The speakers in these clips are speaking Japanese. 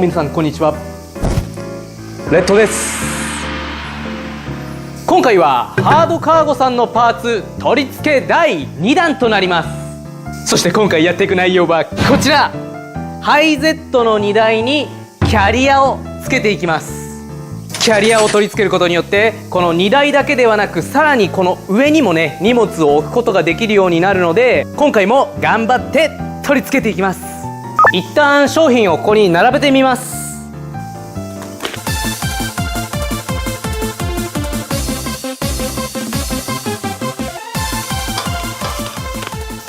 皆さんこんにちは。レッドです。今回はハードカーゴさんのパーツ取り付け第2弾となります。そして今回やっていく内容はこちら、ハイ Z の荷台にキャリアをつけていきます。キャリアを取り付けることによってこの荷台だけではなく、さらにこの上にもね荷物を置くことができるようになるので、今回も頑張って取り付けていきます。一旦商品をここに並べてみます。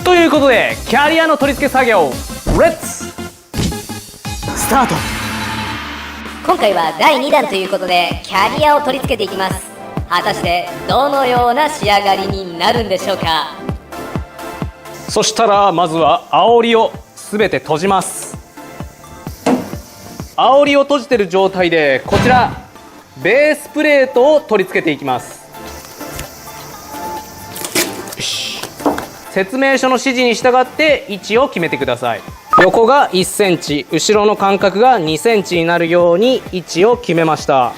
ということでキャリアの取り付け作業レッツスタート。今回は第2弾ということでキャリアを取り付けていきます。果たしてどのような仕上がりになるんでしょうか。そしたらまずは煽りをすべて閉じます。煽りを閉じている状態でこちらベースプレートを取り付けていきます。説明書の指示に従って位置を決めてください。横が1センチ、後ろの間隔が2センチになるように位置を決めました。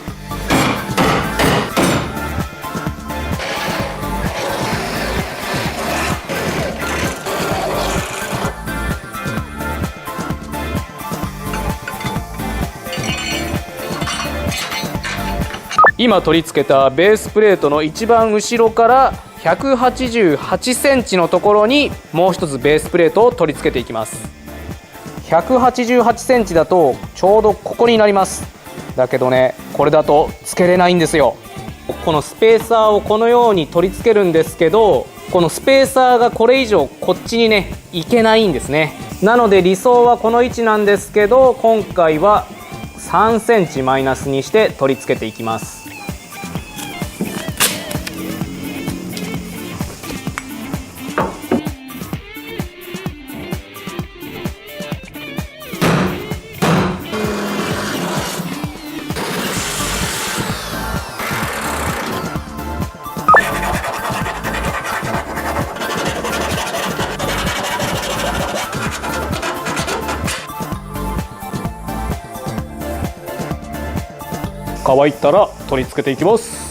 今取り付けたベースプレートの一番後ろから188センチのところにもう一つベースプレートを取り付けていきます。188センチだとちょうどここになります。だけどね、これだと付けれないんですよ。このスペーサーをこのように取り付けるんですけど、このスペーサーがこれ以上こっちにねいけないんですね。なので理想はこの位置なんですけど、今回は3センチマイナスにして取り付けていきます。乾いたら取り付けていきます。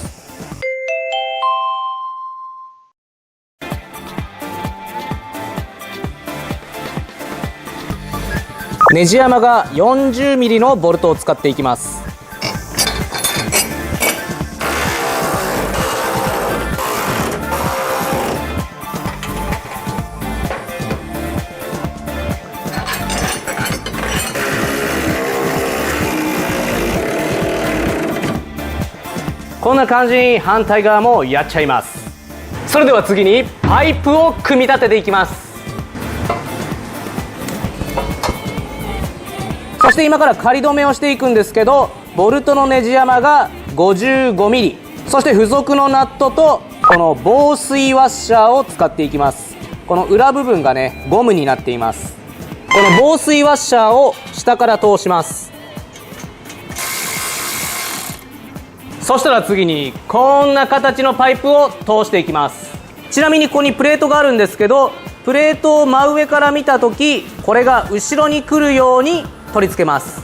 ネジ山が 40mm のボルトを使っていきます。こんな感じに反対側もやっちゃいます。それでは次にパイプを組み立てていきます。そして今から仮止めをしていくんですけど、ボルトのネジ山が 55mm、 そして付属のナットとこの防水ワッシャーを使っていきます。この裏部分がねゴムになっています。この防水ワッシャーを下から通します。そしたら次にこんな形のパイプを通していきます。ちなみにここにプレートがあるんですけど、プレートを真上から見た時、これが後ろに来るように取り付けます。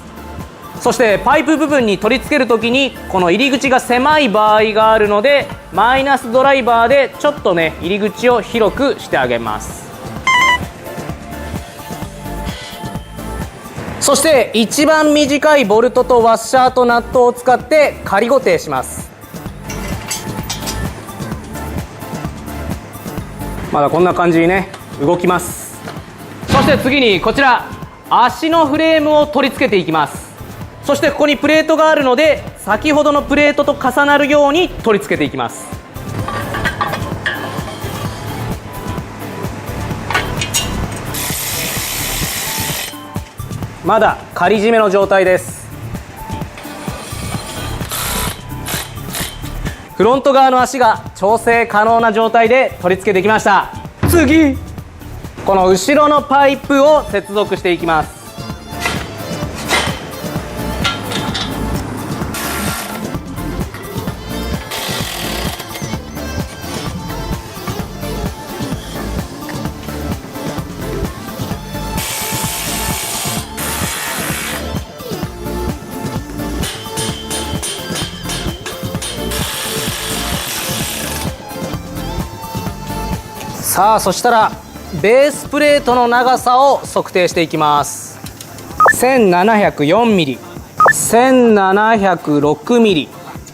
そしてパイプ部分に取り付ける時にこの入り口が狭い場合があるので、マイナスドライバーでちょっとね入り口を広くしてあげます。そして一番短いボルトとワッシャーとナットを使って仮固定します。まだこんな感じにね動きます。そして次にこちら足のフレームを取り付けていきます。そしてここにプレートがあるので、先ほどのプレートと重なるように取り付けていきます。まだ仮締めの状態です。フロント側の足が調整可能な状態で取り付けてきました。次、この後ろのパイプを接続していきます。さあそしたらベースプレートの長さを測定していきます。 1704mm、 1706mm、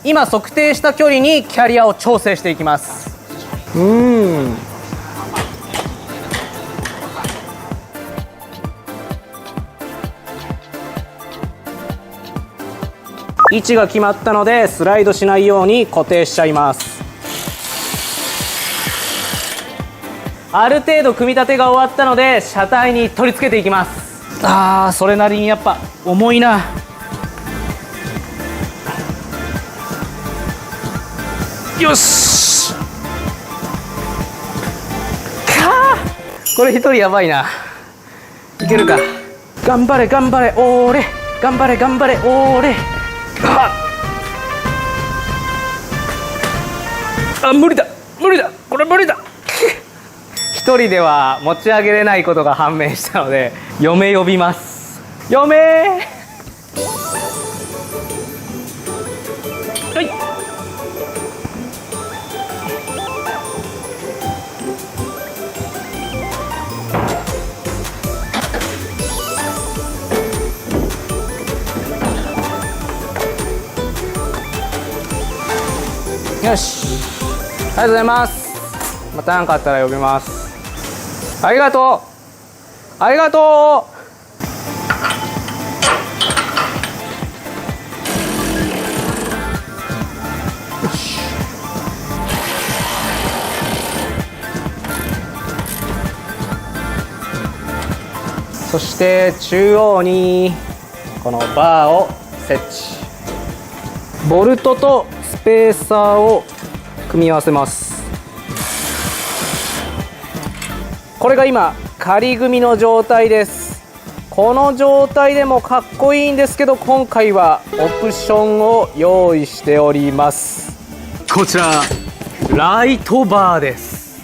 今測定した距離にキャリアを調整していきます。位置が決まったのでスライドしないように固定しちゃいます。ある程度組み立てが終わったので車体に取り付けていきます。それなりにやっぱ重いな。よし、これ一人やばいな。いけるか。頑張れ頑張れおーれ、頑張れ頑張れおーれ。無理だ無理だ、これ無理だ。一人では持ち上げれないことが判明したので嫁呼びます。嫁はい、よし、ありがとうございます。また何かあったら呼びます。ありがとうありがとう。よし、そして中央にこのバーを設置。ボルトとスペーサーを組み合わせます。これが今仮組みの状態です。この状態でもかっこいいんですけど、今回はオプションを用意しております。こちらライトバーです。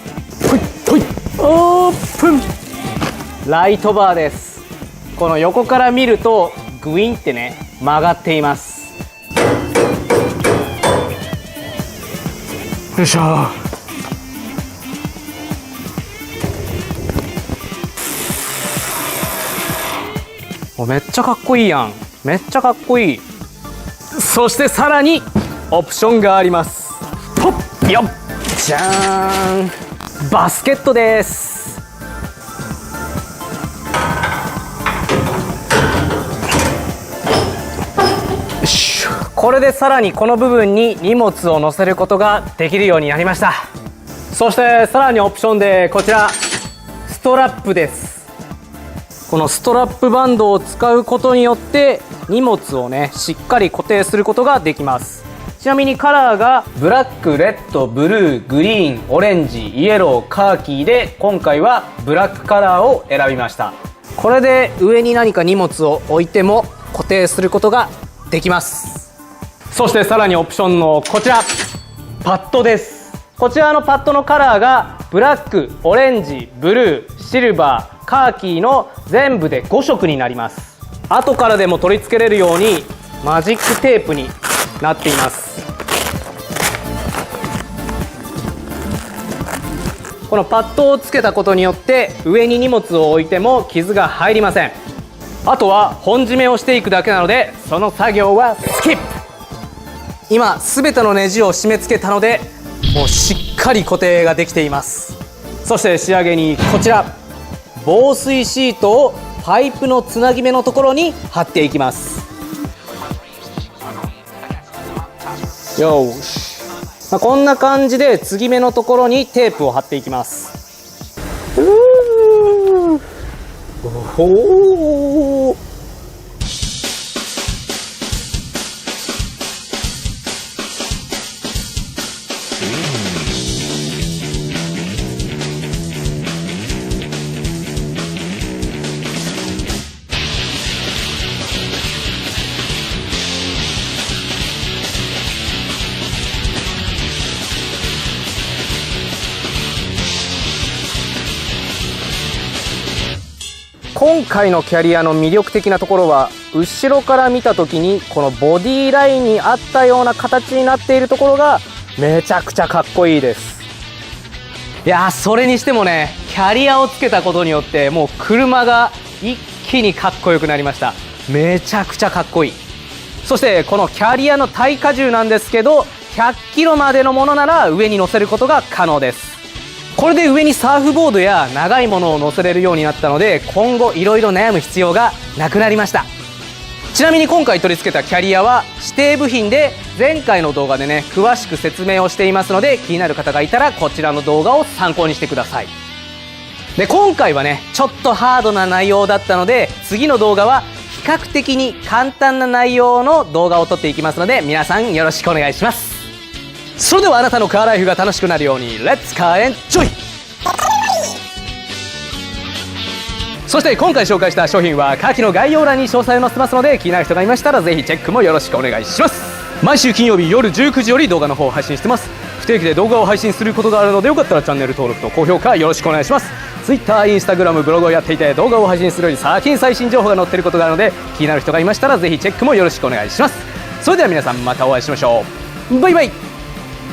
オープン。ライトバーです。この横から見るとグインってね曲がっています。よいしょ。めっちゃかっこいいやん。めっちゃかっこいい。そしてさらにオプションがあります。ポッよっ、じゃーん、バスケットです。よし、これでさらにこの部分に荷物を載せることができるようになりました。そしてさらにオプションでこちらストラップです。このストラップバンドを使うことによって荷物をねしっかり固定することができます。ちなみにカラーがブラック、レッド、ブルー、グリーン、オレンジ、イエロー、カーキーで今回はブラックカラーを選びました。これで上に何か荷物を置いても固定することができます。そしてさらにオプションのこちらパッドです。こちらのパッドのカラーがブラック、オレンジ、ブルー、シルバー、カーキーの全部で5色になります。後からでも取り付けれるようにマジックテープになっています。このパッドをつけたことによって上に荷物を置いても傷が入りません。あとは本締めをしていくだけなのでその作業はスキップ。今全てのネジを締め付けたのでもうしっかり固定ができています。そして仕上げにこちら防水シートをパイプのつなぎ目のところに貼っていきます。よし、こんな感じで継ぎ目のところにテープを貼っていきます。おー、今回のキャリアの魅力的なところは後ろから見た時にこのボディラインに合ったような形になっているところがめちゃくちゃかっこいいです。いやー、それにしてもね、キャリアをつけたことによってもう車が一気にかっこよくなりました。めちゃくちゃかっこいい。そしてこのキャリアの耐荷重なんですけど、100キロまでのものなら上に乗せることが可能です。これで上にサーフボードや長いものを乗せれるようになったので、今後いろいろ悩む必要がなくなりました。ちなみに今回取り付けたキャリアは指定部品で、前回の動画でね詳しく説明をしていますので、気になる方がいたらこちらの動画を参考にしてください。で、今回はねちょっとハードな内容だったので、次の動画は比較的に簡単な内容の動画を撮っていきますので、皆さんよろしくお願いします。それではあなたのカーライフが楽しくなるように、レッツカーエンジョイ。そして今回紹介した商品は下記の概要欄に詳細を載せますので、気になる人がいましたらぜひチェックもよろしくお願いします。毎週金曜日夜19時より動画の方を配信してます。不定期で動画を配信することがあるので、よかったらチャンネル登録と高評価よろしくお願いします。 Twitter、Instagram、ブログをやっていて、動画を配信するより先に最新情報が載っていることがあるので、気になる人がいましたらぜひチェックもよろしくお願いします。それでは皆さん、またお会いしましょう。バイバイ。